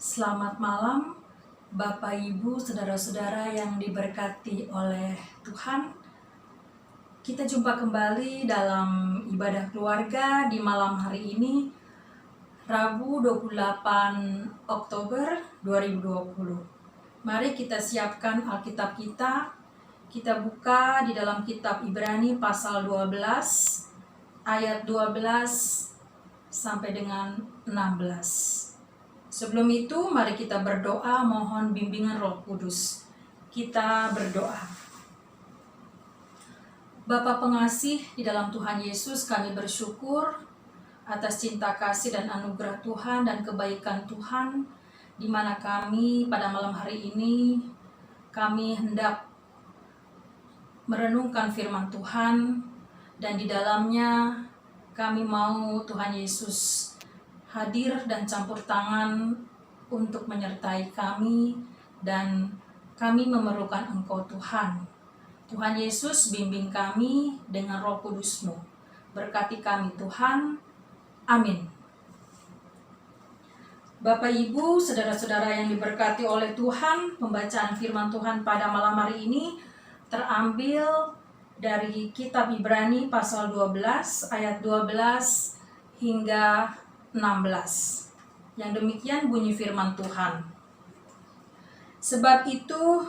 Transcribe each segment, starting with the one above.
Selamat malam, Bapak, Ibu, saudara-saudara yang diberkati oleh Tuhan. Kita jumpa kembali dalam ibadah keluarga di malam hari ini, Rabu 28 Oktober 2020. Mari kita siapkan Alkitab kita. Kita buka di dalam kitab Ibrani pasal 12, ayat 12 sampai dengan 16. Sebelum itu, mari kita berdoa mohon bimbingan Roh Kudus. Kita berdoa. Bapa pengasih di dalam Tuhan Yesus, kami bersyukur atas cinta kasih dan anugerah Tuhan dan kebaikan Tuhan, di mana kami pada malam hari ini, kami hendak merenungkan firman Tuhan, dan di dalamnya kami mau Tuhan Yesus hadir dan campur tangan untuk menyertai kami, dan kami memerlukan Engkau Tuhan. Tuhan Yesus, bimbing kami dengan Roh Kudus-Mu. Berkati kami Tuhan. Amin. Bapak, Ibu, saudara-saudara yang diberkati oleh Tuhan, pembacaan firman Tuhan pada malam hari ini terambil dari kitab Ibrani pasal 12 ayat 12 hingga 16. Yang demikian bunyi firman Tuhan. Sebab itu,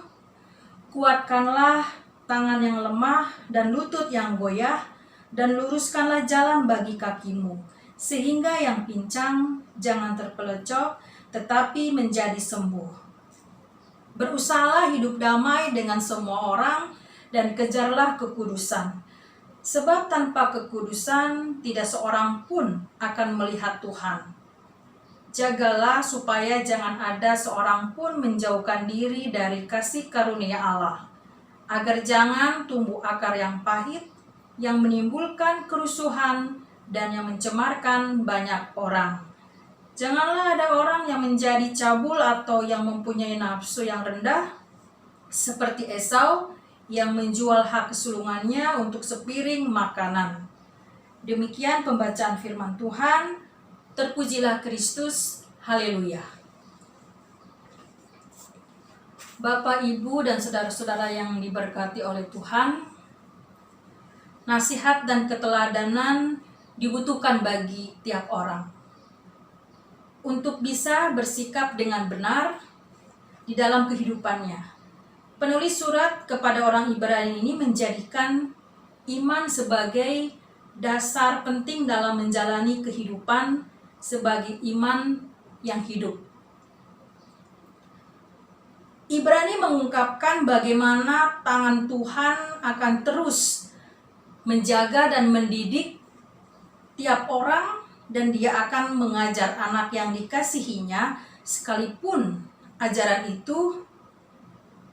kuatkanlah tangan yang lemah dan lutut yang goyah, dan luruskanlah jalan bagi kakimu, sehingga yang pincang jangan terpelecok, tetapi menjadi sembuh. Berusahalah hidup damai dengan semua orang, dan kejarlah kekudusan. Sebab tanpa kekudusan tidak seorang pun akan melihat Tuhan. Jagalah supaya jangan ada seorang pun menjauhkan diri dari kasih karunia Allah, agar jangan tumbuh akar yang pahit, yang menimbulkan kerusuhan dan yang mencemarkan banyak orang. Janganlah ada orang yang menjadi cabul atau yang mempunyai nafsu yang rendah, seperti Esau, yang menjual hak kesulungannya untuk sepiring makanan. Demikian pembacaan firman Tuhan. Terpujilah Kristus. Haleluya. Bapak, Ibu, dan saudara-saudara yang diberkati oleh Tuhan, nasihat dan keteladanan dibutuhkan bagi tiap orang untuk bisa bersikap dengan benar di dalam kehidupannya. Penulis surat kepada orang Ibrani ini menjadikan iman sebagai dasar penting dalam menjalani kehidupan sebagai iman yang hidup. Ibrani mengungkapkan bagaimana tangan Tuhan akan terus menjaga dan mendidik tiap orang, dan Dia akan mengajar anak yang dikasihinya, sekalipun ajaran itu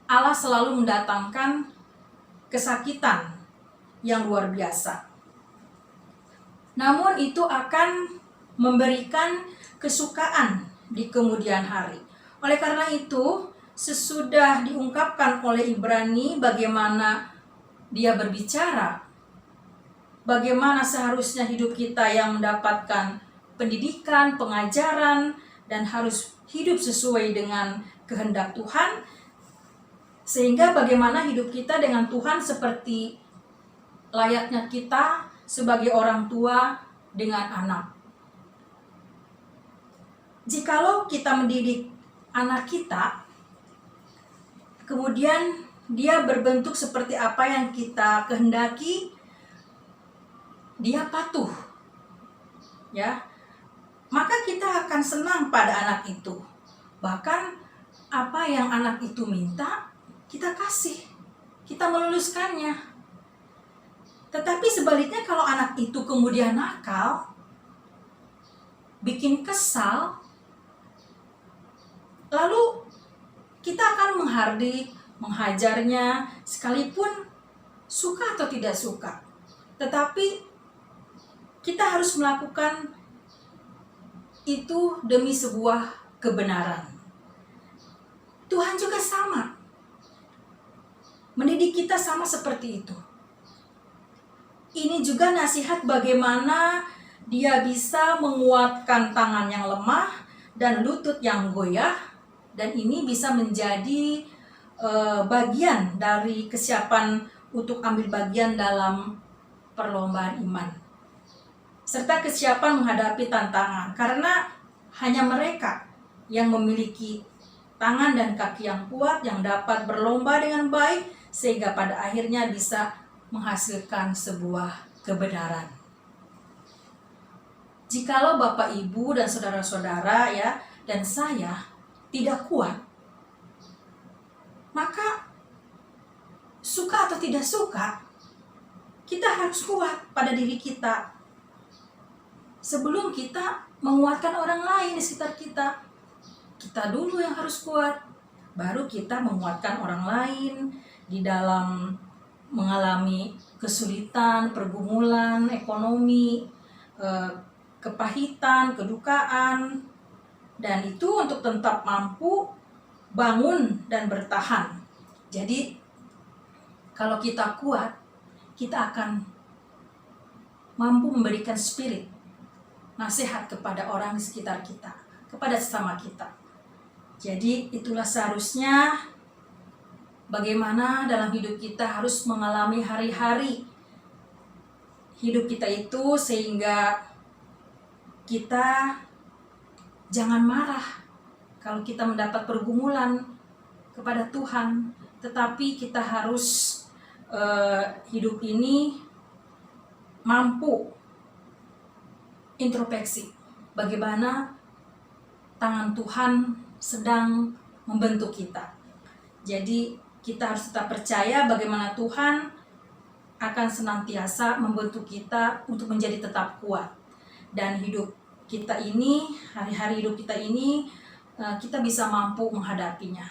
Allah selalu mendatangkan kesakitan yang luar biasa. Namun itu akan memberikan kesukaan di kemudian hari. Oleh karena itu, sesudah diungkapkan oleh Ibrani bagaimana dia berbicara, bagaimana seharusnya hidup kita yang mendapatkan pendidikan, pengajaran, dan harus hidup sesuai dengan kehendak Tuhan, sehingga bagaimana hidup kita dengan Tuhan seperti layaknya kita sebagai orang tua dengan anak. Jikalau kita mendidik anak kita, kemudian dia berbentuk seperti apa yang kita kehendaki, dia patuh, ya, maka kita akan senang pada anak itu. Bahkan apa yang anak itu minta, kita kasih, kita meluluskannya. Tetapi sebaliknya, kalau anak itu kemudian nakal, bikin kesal, lalu kita akan menghardik, menghajarnya, sekalipun suka atau tidak suka. Tetapi kita harus melakukan itu demi sebuah kebenaran. Tuhan juga sama. Mendidik kita sama seperti itu. Ini juga nasihat bagaimana Dia bisa menguatkan tangan yang lemah dan lutut yang goyah, dan ini bisa menjadi bagian dari kesiapan untuk ambil bagian dalam perlombaan iman, serta kesiapan menghadapi tantangan, karena hanya mereka yang memiliki tangan dan kaki yang kuat yang dapat berlomba dengan baik sehingga pada akhirnya bisa menghasilkan sebuah kebenaran. Jikalau Bapak Ibu dan saudara-saudara ya dan saya tidak kuat, maka suka atau tidak suka, kita harus kuat pada diri kita sebelum kita menguatkan orang lain di sekitar kita. Kita dulu yang harus kuat, baru kita menguatkan orang lain di dalam mengalami kesulitan, pergumulan, ekonomi, kepahitan, kedukaan, dan itu untuk tetap mampu bangun dan bertahan. Jadi kalau kita kuat, kita akan mampu memberikan spirit, nasihat kepada orang di sekitar kita, kepada sesama kita. Jadi itulah seharusnya bagaimana dalam hidup kita harus mengalami hari-hari hidup kita itu sehingga kita jangan marah kalau kita mendapat pergumulan kepada Tuhan, tetapi kita harus hidup ini mampu introspeksi bagaimana tangan Tuhan sedang membentuk kita. Jadi kita harus tetap percaya bagaimana Tuhan akan senantiasa membentuk kita untuk menjadi tetap kuat. Dan hidup kita ini, hari-hari hidup kita ini, kita bisa mampu menghadapinya.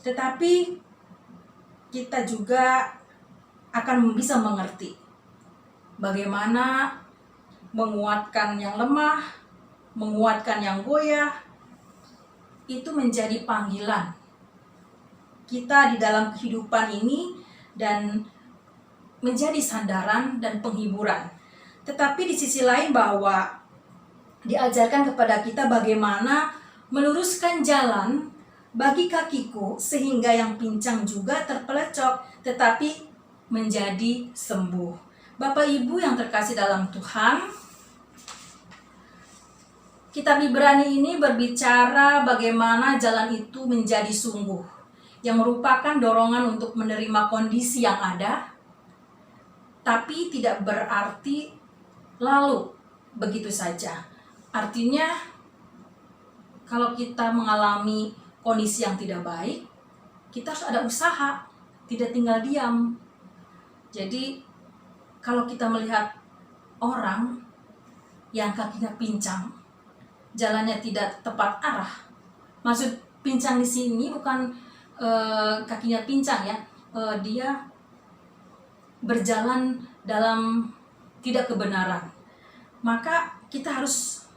Tetapi kita juga akan bisa mengerti bagaimana menguatkan yang lemah, menguatkan yang goyah, itu menjadi panggilan kita di dalam kehidupan ini dan menjadi sandaran dan penghiburan. Tetapi di sisi lain bahwa diajarkan kepada kita bagaimana meluruskan jalan bagi kakiku sehingga yang pincang juga terpelecok tetapi menjadi sembuh. Bapak Ibu yang terkasih dalam Tuhan, Kitab Ibrani ini berbicara bagaimana jalan itu menjadi sungguh, yang merupakan dorongan untuk menerima kondisi yang ada, tapi tidak berarti lalu begitu saja. Artinya, kalau kita mengalami kondisi yang tidak baik, kita harus ada usaha, tidak tinggal diam. Jadi, kalau kita melihat orang yang kakinya pincang, jalannya tidak tepat arah. Maksud pincang di sini bukan kakinya pincang ya, dia berjalan dalam tidak kebenaran. Maka kita harus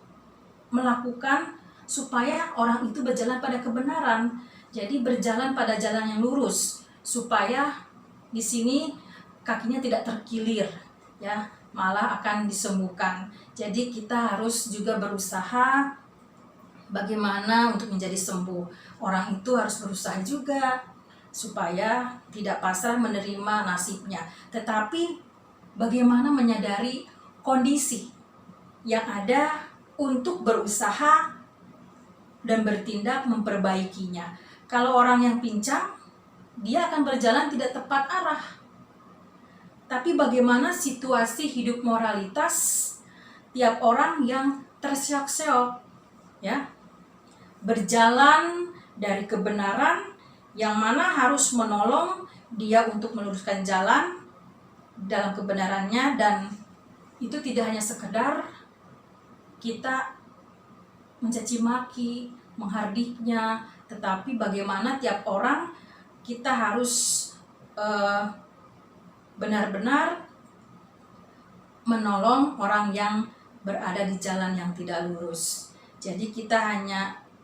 melakukan supaya orang itu berjalan pada kebenaran. Jadi berjalan pada jalan yang lurus supaya di sini kakinya tidak terkilir ya, malah akan disembuhkan. Jadi kita harus juga berusaha bagaimana untuk menjadi sembuh. Orang itu harus berusaha juga supaya tidak pasrah menerima nasibnya. Tetapi bagaimana menyadari kondisi yang ada untuk berusaha dan bertindak memperbaikinya. Kalau orang yang pincang, dia akan berjalan tidak tepat arah. Tapi bagaimana situasi hidup moralitas tiap orang yang terseok-seok, ya, berjalan dari kebenaran yang mana harus menolong dia untuk meluruskan jalan dalam kebenarannya, dan itu tidak hanya sekedar kita mencaci maki, menghardiknya, tetapi bagaimana tiap orang kita harus benar-benar menolong orang yang berada di jalan yang tidak lurus. Jadi kita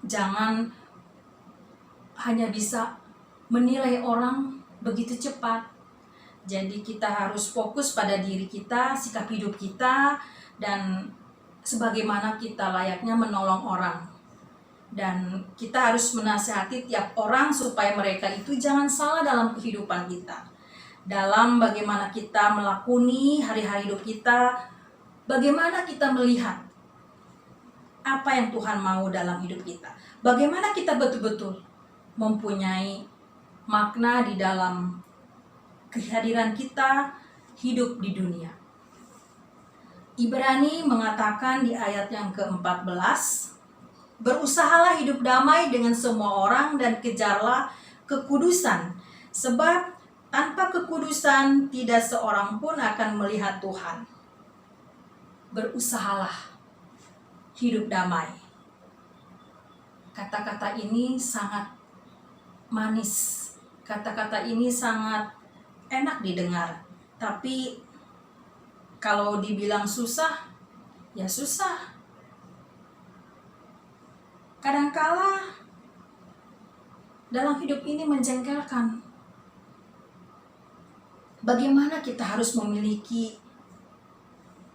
jangan hanya bisa menilai orang begitu cepat. Jadi kita harus fokus pada diri kita, sikap hidup kita, dan sebagaimana kita layaknya menolong orang. Dan kita harus menasihati tiap orang supaya mereka itu jangan salah dalam kehidupan kita. Dalam bagaimana kita melakoni hari-hari hidup kita, bagaimana kita melihat apa yang Tuhan mau dalam hidup kita. Bagaimana kita betul-betul mempunyai makna di dalam kehadiran kita hidup di dunia. Ibrani mengatakan di ayat yang ke-14, berusahalah hidup damai dengan semua orang dan kejarlah kekudusan, sebab tanpa kekudusan tidak seorang pun akan melihat Tuhan. Berusahalah hidup damai. Kata-kata ini sangat manis. Kata-kata ini sangat enak didengar. Tapi kalau dibilang susah, ya susah. Kadangkala dalam hidup ini menjengkelkan. Bagaimana kita harus memiliki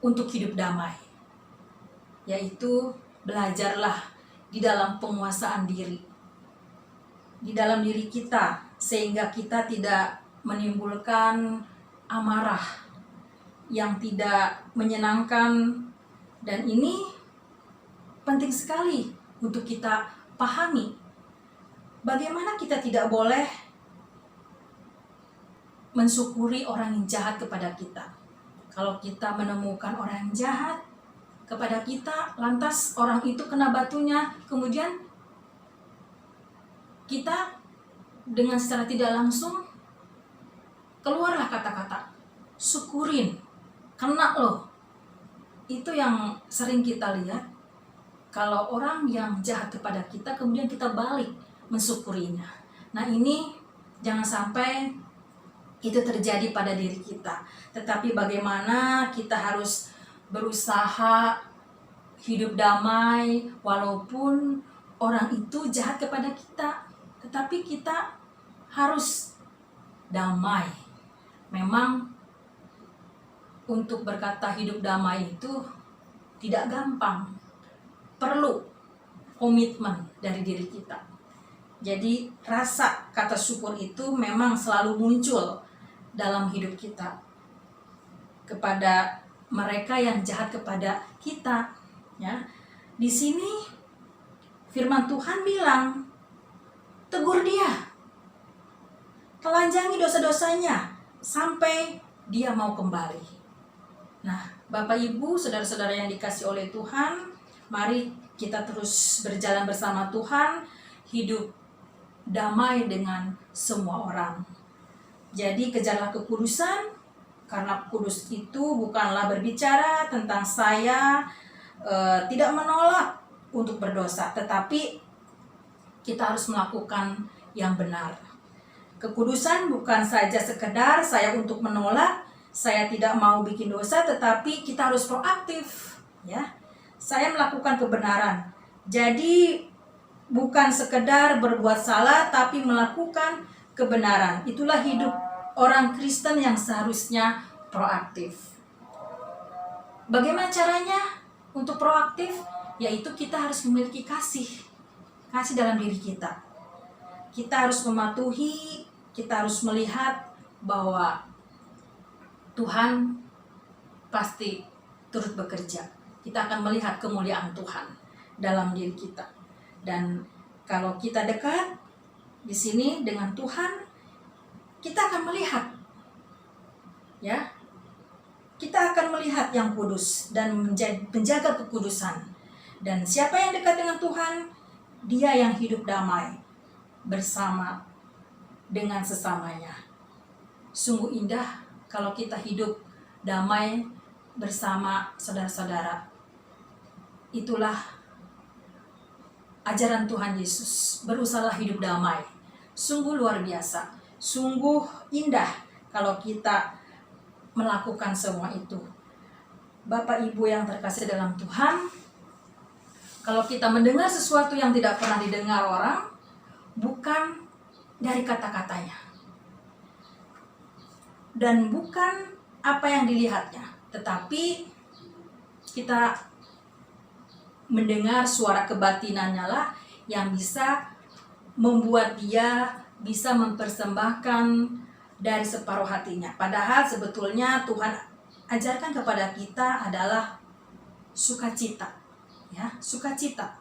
untuk hidup damai? Yaitu belajarlah di dalam penguasaan diri. Di dalam diri kita, sehingga kita tidak menimbulkan amarah yang tidak menyenangkan. Dan ini penting sekali untuk kita pahami. Bagaimana kita tidak boleh mensyukuri orang yang jahat kepada kita. Kalau kita menemukan orang yang jahat kepada kita, lantas orang itu kena batunya, kemudian kita dengan secara tidak langsung keluarlah kata-kata, syukurin, kena loh. Itu yang sering kita lihat. Kalau orang yang jahat kepada kita, kemudian kita balik mensyukurinya. Nah, ini jangan sampai itu terjadi pada diri kita. Tetapi bagaimana kita harus berusaha hidup damai walaupun orang itu jahat kepada kita. Tetapi kita harus damai. Memang untuk berkata hidup damai itu tidak gampang. Perlu komitmen dari diri kita. Jadi rasa kata syukur itu memang selalu muncul dalam hidup kita kepada mereka yang jahat kepada kita, ya. Di sini firman Tuhan bilang, tegur dia, telanjangi dosa-dosanya sampai dia mau kembali. Nah, Bapak Ibu, saudara-saudara yang dikasih oleh Tuhan, mari kita terus berjalan bersama Tuhan, hidup damai dengan semua orang. Jadi kejarlah kekudusan, karena kudus itu bukanlah berbicara tentang saya tidak menolak untuk berdosa, tetapi kita harus melakukan yang benar. Kekudusan bukan saja sekedar saya untuk menolak, saya tidak mau bikin dosa, tetapi kita harus proaktif, ya. Saya melakukan kebenaran. Jadi bukan sekedar berbuat salah, tapi melakukan kebenaran. Itulah hidup orang Kristen yang seharusnya proaktif. Bagaimana caranya untuk proaktif? Yaitu kita harus memiliki kasih dalam diri kita. Kita harus mematuhi, kita harus melihat bahwa Tuhan pasti turut bekerja. Kita akan melihat kemuliaan Tuhan dalam diri kita. Dan kalau kita dekat di sini dengan Tuhan, kita akan melihat, ya, kita akan melihat yang kudus dan menjaga kekudusan. Dan siapa yang dekat dengan Tuhan, dia yang hidup damai bersama dengan sesamanya. Sungguh indah kalau kita hidup damai bersama saudara-saudara. Itulah ajaran Tuhan Yesus, berusahalah hidup damai. Sungguh luar biasa, sungguh indah kalau kita melakukan semua itu. Bapak Ibu yang terkasih dalam Tuhan, kalau kita mendengar sesuatu yang tidak pernah didengar orang, bukan dari kata-katanya dan bukan apa yang dilihatnya, tetapi kita mendengar suara kebatinannya lah yang bisa membuat dia bisa mempersembahkan dari separuh hatinya. Padahal sebetulnya Tuhan ajarkan kepada kita adalah sukacita, ya, sukacita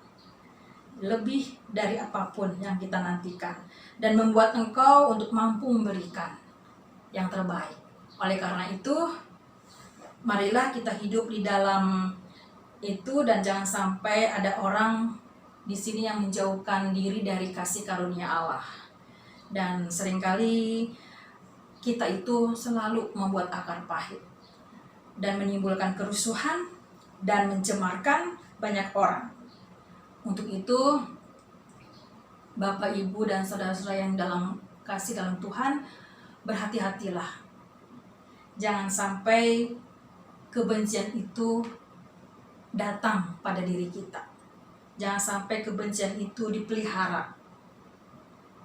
lebih dari apapun yang kita nantikan, dan membuat engkau untuk mampu memberikan yang terbaik. Oleh karena itu, marilah kita hidup di dalam itu, dan jangan sampai ada orang di sini yang menjauhkan diri dari kasih karunia Allah. Dan seringkali kita itu selalu membuat akar pahit dan menimbulkan kerusuhan dan mencemarkan banyak orang. Untuk itu, Bapak, Ibu, dan saudara-saudara yang dalam kasih dalam Tuhan, berhati-hatilah. Jangan sampai kebencian itu datang pada diri kita. Jangan sampai kebencian itu dipelihara.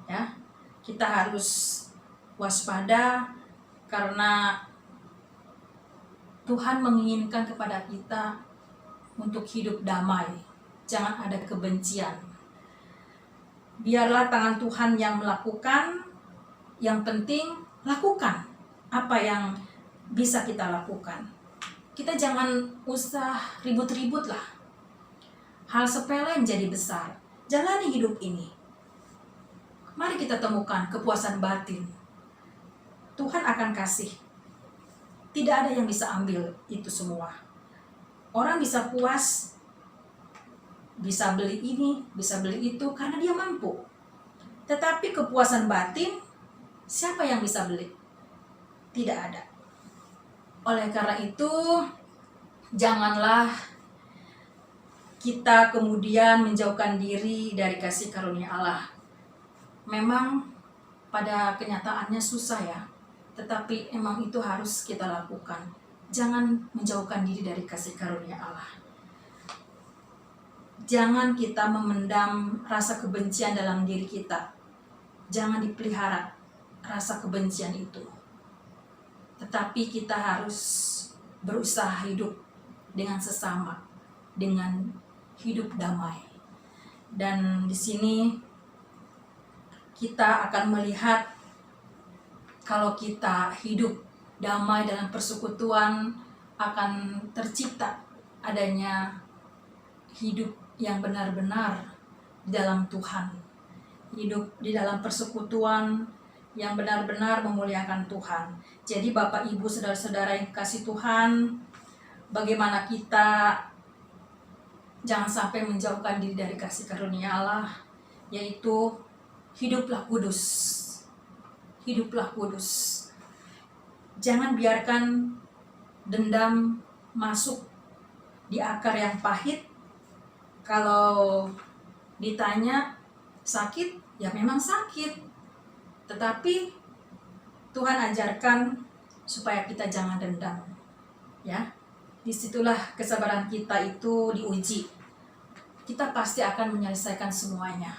Ya, kita harus waspada karena Tuhan menginginkan kepada kita untuk hidup damai. Jangan ada kebencian. Biarlah tangan Tuhan yang melakukan. Yang penting lakukan apa yang bisa kita lakukan. Kita jangan usah ribut-ribut lah. Hal sepele menjadi besar. Jalani hidup ini. Mari kita temukan kepuasan batin. Tuhan akan kasih. Tidak ada yang bisa ambil itu semua. Orang bisa puas, bisa beli ini, bisa beli itu karena dia mampu. Tetapi kepuasan batin, siapa yang bisa beli? Tidak ada. Oleh karena itu, janganlah kita kemudian menjauhkan diri dari kasih karunia Allah. Memang pada kenyataannya susah ya, tetapi emang itu harus kita lakukan. Jangan menjauhkan diri dari kasih karunia Allah. Jangan kita memendam rasa kebencian dalam diri kita. Jangan dipelihara rasa kebencian itu. Tetapi kita harus berusaha hidup dengan sesama, dengan hidup damai. Dan di sini kita akan melihat kalau kita hidup damai dalam persekutuan, akan tercipta adanya hidup yang benar-benar di dalam Tuhan. Hidup di dalam persekutuan yang benar-benar memuliakan Tuhan. Jadi Bapak, Ibu, saudara-saudara yang kasih Tuhan, bagaimana kita jangan sampai menjauhkan diri dari kasih karunia Allah, yaitu hiduplah kudus. Hiduplah kudus. Jangan biarkan dendam masuk di akar yang pahit. Kalau ditanya sakit, ya memang sakit. Tetapi Tuhan ajarkan supaya kita jangan dendam. Ya, disitulah kesabaran kita itu diuji. Kita pasti akan menyelesaikan semuanya.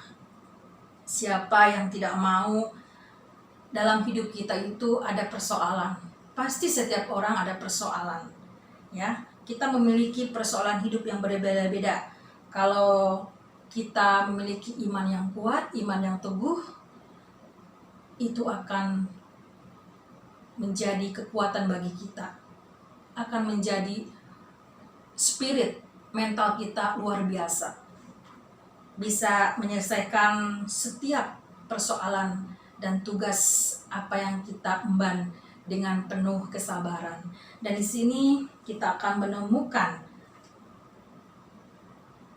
Siapa yang tidak mau dalam hidup kita itu ada persoalan. Pasti setiap orang ada persoalan. Ya, kita memiliki persoalan hidup yang berbeda-beda. Kalau kita memiliki iman yang kuat, iman yang teguh, itu akan menjadi kekuatan bagi kita. Akan menjadi spirit mental kita luar biasa. Bisa menyelesaikan setiap persoalan dan tugas apa yang kita emban dengan penuh kesabaran. Dan di sini kita akan menemukan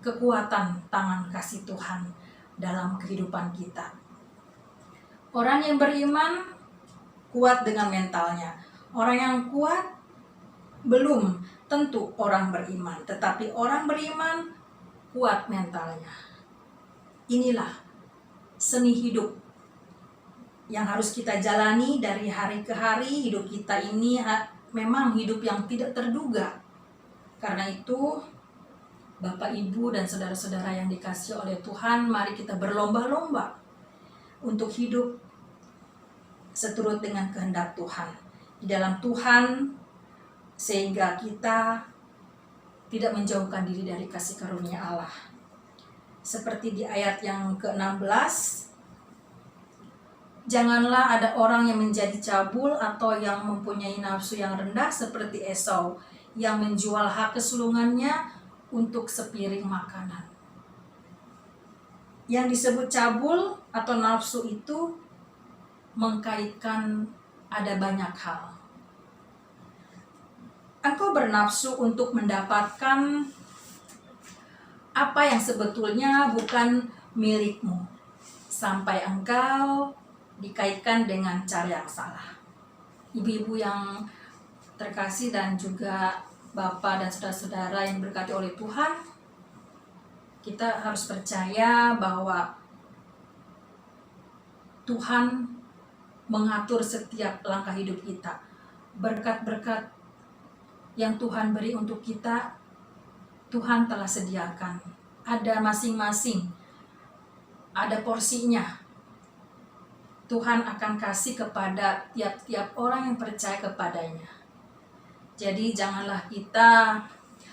kekuatan tangan kasih Tuhan dalam kehidupan kita. Orang yang beriman kuat dengan mentalnya. Orang yang kuat belum tentu orang beriman, tetapi orang beriman kuat mentalnya. Inilah seni hidup yang harus kita jalani dari hari ke hari. Hidup kita ini memang hidup yang tidak terduga. Karena itu, Bapak, Ibu, dan saudara-saudara yang dikasihi oleh Tuhan, mari kita berlomba-lomba untuk hidup seturut dengan kehendak Tuhan. Di dalam Tuhan, sehingga kita tidak menjauhkan diri dari kasih karunia Allah. Seperti di ayat yang ke-16, janganlah ada orang yang menjadi cabul atau yang mempunyai nafsu yang rendah seperti Esau, yang menjual hak kesulungannya untuk sepiring makanan. Yang disebut cabul atau nafsu itu mengkaitkan ada banyak hal. Engkau bernafsu untuk mendapatkan apa yang sebetulnya bukan milikmu, sampai engkau dikaitkan dengan cara yang salah. Ibu-ibu yang terkasih dan juga Bapak dan saudara-saudara yang diberkati oleh Tuhan, kita harus percaya bahwa Tuhan mengatur setiap langkah hidup kita. Berkat-berkat yang Tuhan beri untuk kita, Tuhan telah sediakan. Ada masing-masing, ada porsinya. Tuhan akan kasih kepada tiap-tiap orang yang percaya kepadanya. Jadi janganlah kita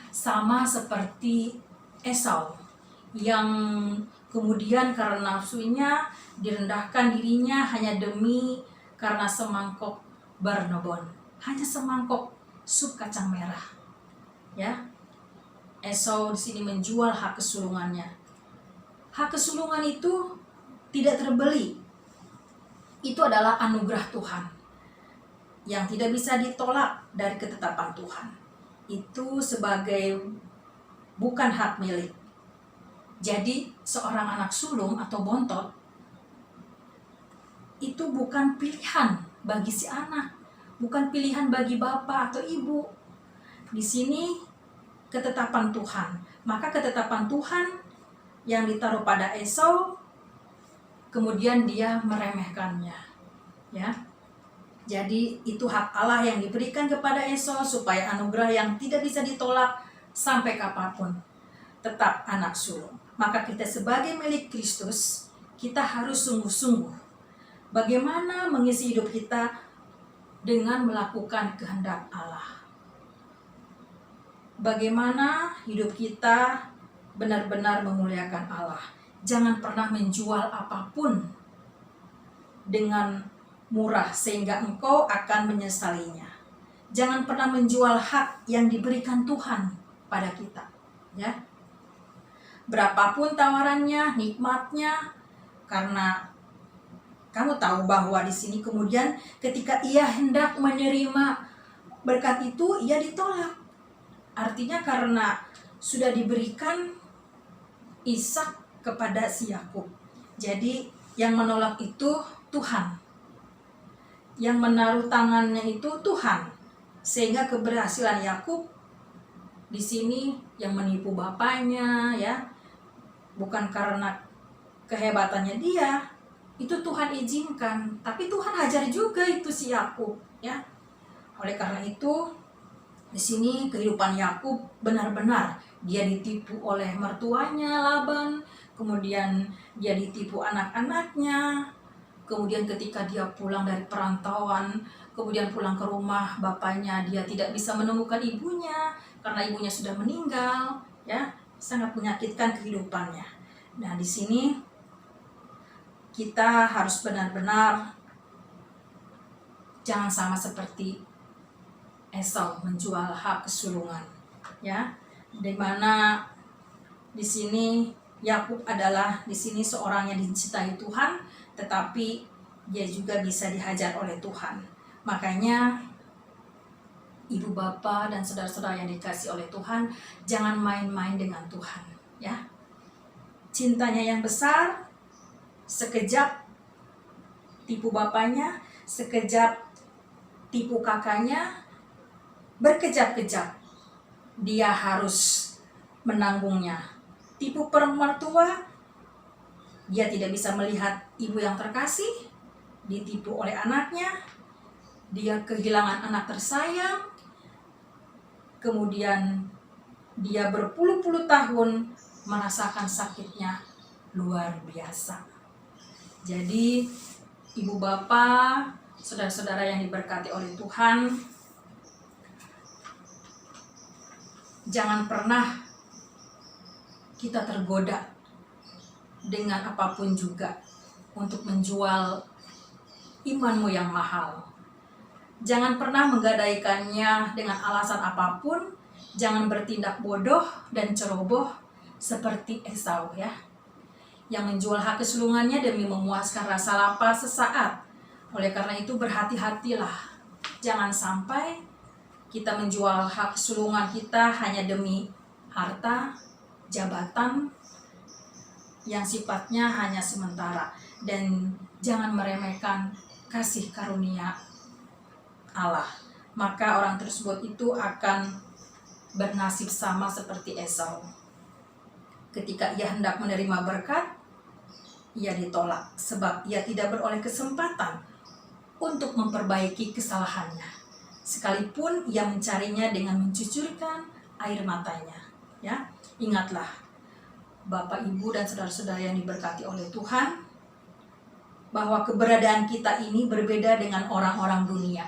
sama seperti Esau, yang kemudian karena nafsunya direndahkan dirinya hanya demi karena semangkok barnobon, hanya semangkok sup kacang merah. Ya, Esau di sini menjual hak kesulungannya. Hak kesulungan itu tidak terbeli. Itu adalah anugerah Tuhan yang tidak bisa ditolak dari ketetapan Tuhan. Itu sebagai bukan hak milik. Jadi seorang anak sulung atau bontot itu bukan pilihan bagi si anak, bukan pilihan bagi bapak atau ibu. Di sini ketetapan Tuhan. Maka ketetapan Tuhan yang ditaruh pada Esau, kemudian dia meremehkannya. Ya. Jadi itu hak Allah yang diberikan kepada Esau supaya anugerah yang tidak bisa ditolak sampai kapanpun tetap anak sulung. Maka kita sebagai milik Kristus, kita harus sungguh-sungguh bagaimana mengisi hidup kita dengan melakukan kehendak Allah. Bagaimana hidup kita benar-benar memuliakan Allah. Jangan pernah menjual apapun dengan murah sehingga engkau akan menyesalinya. Jangan pernah menjual hak yang diberikan Tuhan pada kita, ya. Berapapun tawarannya, nikmatnya, karena kamu tahu bahwa di sini kemudian ketika ia hendak menerima berkat itu, ia ditolak. Artinya karena sudah diberikan Ishak kepada si Yakub. Jadi yang menolak itu Tuhan. Yang menaruh tangannya itu Tuhan. Sehingga keberhasilan Yakub di sini yang menipu bapaknya, ya. Bukan karena kehebatannya dia, itu Tuhan izinkan, tapi Tuhan hajar juga itu si Yakub, ya. Oleh karena itu di sini kehidupan Yakub benar-benar dia ditipu oleh mertuanya Laban, kemudian dia ditipu anak-anaknya, kemudian ketika dia pulang dari perantauan, kemudian pulang ke rumah bapaknya, dia tidak bisa menemukan ibunya karena ibunya sudah meninggal, ya. Sangat menyakitkan kehidupannya. Nah, di sini kita harus benar-benar jangan sama seperti Esau menjual hak kesulungan, ya. Di mana di sini Yakub adalah di sini seorang yang dicintai Tuhan, tetapi dia juga bisa dihajar oleh Tuhan. Makanya ibu bapak dan saudara-saudara yang dikasih oleh Tuhan, jangan main-main dengan Tuhan, ya. Cintanya yang besar, sekejap tipu bapaknya, sekejap tipu kakaknya, berkejap-kejap dia harus menanggungnya. Tipu mertua, dia tidak bisa melihat ibu yang terkasih, ditipu oleh anaknya, dia kehilangan anak tersayang, kemudian dia berpuluh-puluh tahun merasakan sakitnya luar biasa. Jadi ibu bapak, saudara-saudara yang diberkati oleh Tuhan, Jangan pernah kita tergoda dengan apapun juga untuk menjual imanmu yang mahal. Jangan pernah menggadaikannya dengan alasan apapun. Jangan bertindak bodoh dan ceroboh seperti Esau ya, yang menjual hak kesulungannya demi memuaskan rasa lapar sesaat. Oleh karena itu berhati-hatilah. Jangan sampai kita menjual hak kesulungan kita hanya demi harta, jabatan yang sifatnya hanya sementara. Dan jangan meremehkan kasih karunia Allah. Maka orang tersebut itu akan bernasib sama seperti Esau. Ketika ia hendak menerima berkat, ia ditolak sebab ia tidak beroleh kesempatan untuk memperbaiki kesalahannya, sekalipun ia mencarinya dengan mencucurkan air matanya. Ya, ingatlah Bapak, Ibu, dan saudara-saudara yang diberkati oleh Tuhan, bahwa keberadaan kita ini berbeda dengan orang-orang dunia.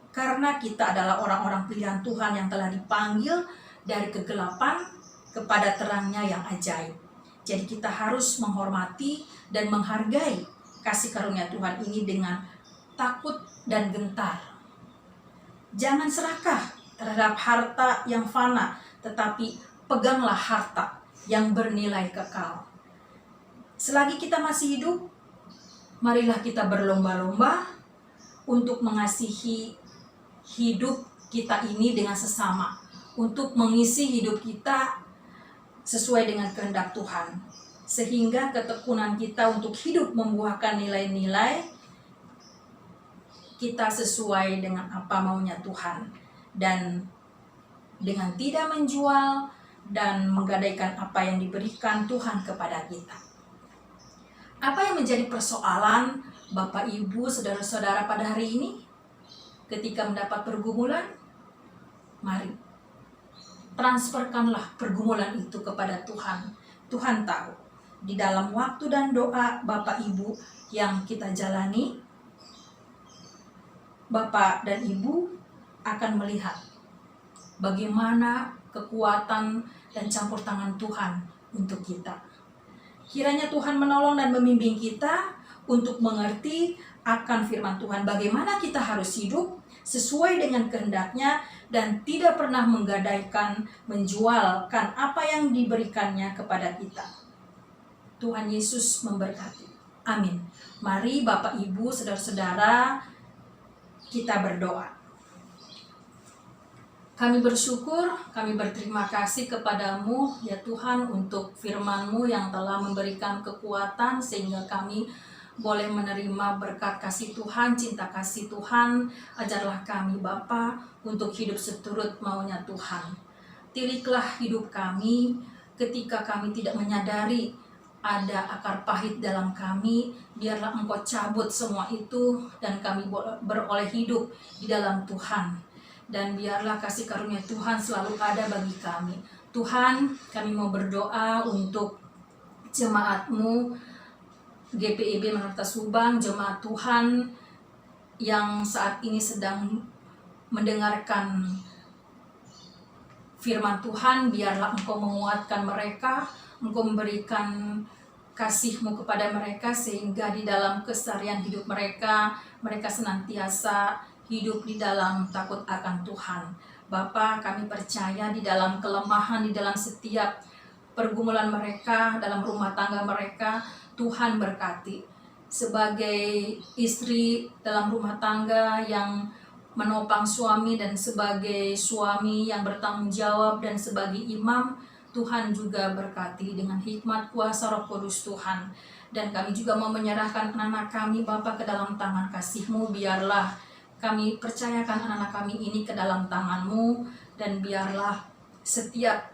Karena kita adalah orang-orang pilihan Tuhan yang telah dipanggil dari kegelapan kepada terangnya yang ajaib. Jadi kita harus menghormati dan menghargai kasih karunia Tuhan ini dengan takut dan gentar. Jangan serakah terhadap harta yang fana, tetapi peganglah harta yang bernilai kekal. Selagi kita masih hidup, marilah kita berlomba-lomba untuk mengasihi hidup kita ini dengan sesama, untuk mengisi hidup kita sesuai dengan kehendak Tuhan, sehingga ketekunan kita untuk hidup membuahkan nilai-nilai kita sesuai dengan apa maunya Tuhan, dan dengan tidak menjual dan menggadaikan apa yang diberikan Tuhan kepada kita. Apa yang menjadi persoalan Bapak, Ibu, saudara-saudara pada hari ini? Ketika mendapat pergumulan, mari transferkanlah pergumulan itu kepada Tuhan. Tuhan tahu di dalam waktu dan doa Bapak Ibu yang kita jalani, Bapak dan Ibu akan melihat bagaimana kekuatan dan campur tangan Tuhan untuk kita. Kiranya Tuhan menolong dan membimbing kita untuk mengerti akan firman Tuhan, bagaimana kita harus hidup sesuai dengan kehendaknya dan tidak pernah menggadaikan, menjualkan apa yang diberikannya kepada kita. Tuhan Yesus memberkati. Amin. Mari Bapak, Ibu, saudara-saudara, kita berdoa. Kami bersyukur, kami berterima kasih kepadamu ya Tuhan untuk firman-Mu yang telah memberikan kekuatan sehingga kami boleh menerima berkat kasih Tuhan, cinta kasih Tuhan. Ajarlah kami Bapa untuk hidup seturut maunya Tuhan. Tiliklah hidup kami ketika kami tidak menyadari ada akar pahit dalam kami. Biarlah Engkau cabut semua itu dan kami beroleh hidup di dalam Tuhan. Dan biarlah kasih karunia Tuhan selalu ada bagi kami. Tuhan, kami mau berdoa untuk jemaat-Mu GPIB Maranatha Subang, jemaat Tuhan yang saat ini sedang mendengarkan firman Tuhan. Biarlah Engkau menguatkan mereka, Engkau memberikan kasih-Mu kepada mereka, sehingga di dalam keseharian hidup mereka, mereka senantiasa hidup di dalam takut akan Tuhan. Bapa, kami percaya di dalam kelemahan, di dalam setiap pergumulan mereka, dalam rumah tangga mereka, Tuhan berkati. Sebagai istri dalam rumah tangga yang menopang suami dan sebagai suami yang bertanggung jawab dan sebagai imam, Tuhan juga berkati dengan hikmat kuasa Roh Kudus Tuhan. Dan kami juga mau menyerahkan anak-anak kami Bapa ke dalam tangan kasih-Mu. Biarlah kami percayakan anak-anak kami ini ke dalam tangan-Mu, dan biarlah setiap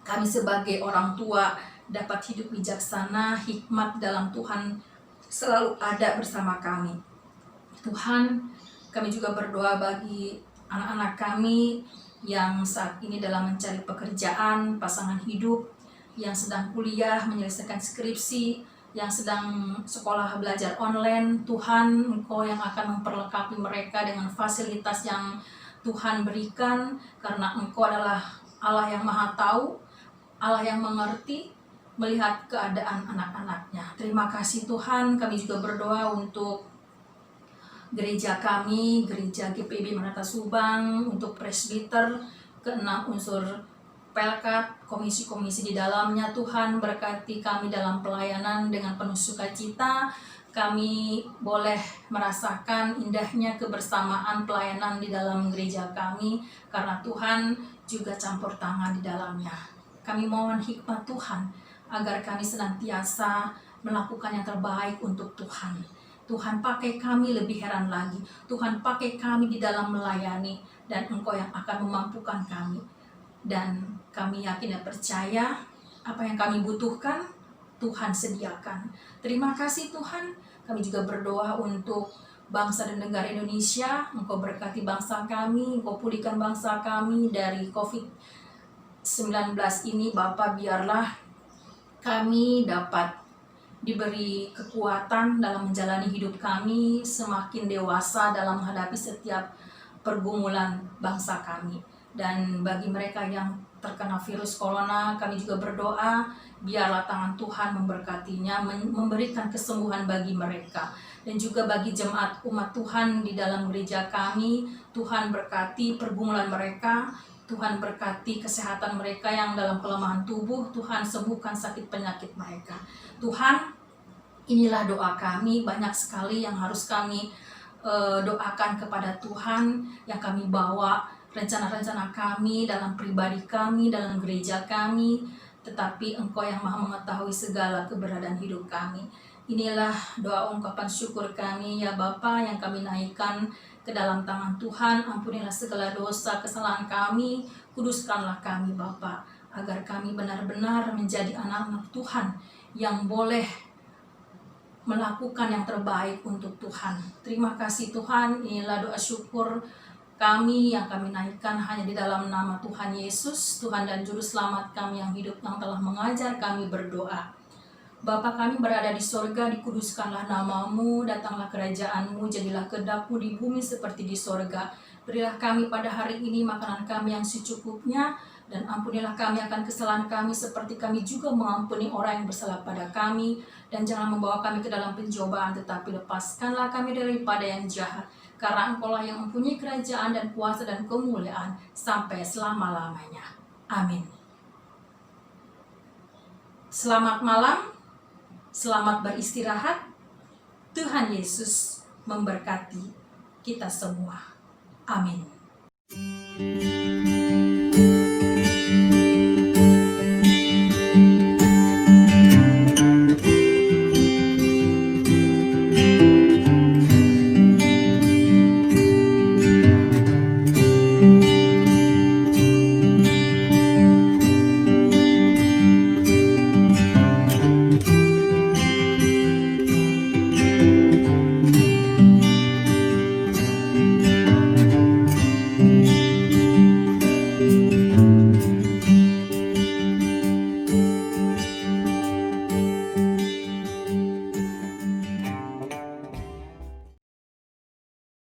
kami sebagai orang tua dapat hidup bijaksana, hikmat dalam Tuhan selalu ada bersama kami. Tuhan, kami juga berdoa bagi anak-anak kami yang saat ini dalam mencari pekerjaan, pasangan hidup, yang sedang kuliah, menyelesaikan skripsi, yang sedang sekolah belajar online. Tuhan, Engkau yang akan memperlengkapi mereka dengan fasilitas yang Tuhan berikan, karena Engkau adalah Allah yang Maha Tahu, Allah yang mengerti, melihat keadaan anak-anaknya. Terima kasih Tuhan. Kami juga berdoa untuk gereja kami, gereja GPIB Maranatha Subang, untuk presbiter, keenam unsur Pelkat, komisi-komisi di dalamnya. Tuhan berkati kami dalam pelayanan dengan penuh sukacita. Kami boleh merasakan indahnya kebersamaan pelayanan di dalam gereja kami, karena Tuhan juga campur tangan di dalamnya. Kami mohon hikmat Tuhan agar kami senantiasa melakukan yang terbaik untuk Tuhan. Tuhan pakai kami lebih heran lagi. Tuhan pakai kami di dalam melayani, dan Engkau yang akan memampukan kami. Dan kami yakin dan percaya apa yang kami butuhkan Tuhan sediakan. Terima kasih Tuhan. Kami juga berdoa untuk bangsa dan negara Indonesia. Engkau berkati bangsa kami, Engkau pulihkan bangsa kami dari COVID-19 ini. Bapa, biarlah kami dapat diberi kekuatan dalam menjalani hidup kami, semakin dewasa dalam menghadapi setiap pergumulan bangsa kami. Dan bagi mereka yang terkena virus corona, kami juga berdoa, biarlah tangan Tuhan memberkatinya, memberikan kesembuhan bagi mereka. Dan juga bagi jemaat umat Tuhan di dalam gereja kami, Tuhan berkati pergumulan mereka, Tuhan berkati kesehatan mereka yang dalam kelemahan tubuh, Tuhan sembuhkan sakit penyakit mereka. Tuhan, inilah doa kami, banyak sekali yang harus kami doakan kepada Tuhan, yang kami bawa rencana-rencana kami dalam pribadi kami, dalam gereja kami, tetapi Engkau yang Maha mengetahui segala keberadaan hidup kami. Inilah doa ungkapan syukur kami ya Bapa, yang kami naikkan ke dalam tangan Tuhan. Ampunilah segala dosa kesalahan kami, kuduskanlah kami Bapa, agar kami benar-benar menjadi anak-anak Tuhan yang boleh melakukan yang terbaik untuk Tuhan. Terima kasih Tuhan. Inilah doa syukur kami yang kami naikkan hanya di dalam nama Tuhan Yesus, Tuhan dan Juru Selamat kami yang hidup, yang telah mengajar kami berdoa. Bapa kami berada di sorga, dikuduskanlah namamu, datanglah kerajaanmu, jadilah kehendak-Mu di bumi seperti di sorga. Berilah kami pada hari ini makanan kami yang secukupnya, dan ampunilah kami akan kesalahan kami seperti kami juga mengampuni orang yang bersalah pada kami. Dan jangan membawa kami ke dalam pencobaan, tetapi lepaskanlah kami daripada yang jahat. Karena Engkau lah yang mempunyai kerajaan dan kuasa dan kemuliaan sampai selama-lamanya. Amin. Selamat malam, selamat beristirahat. Tuhan Yesus memberkati kita semua. Amin.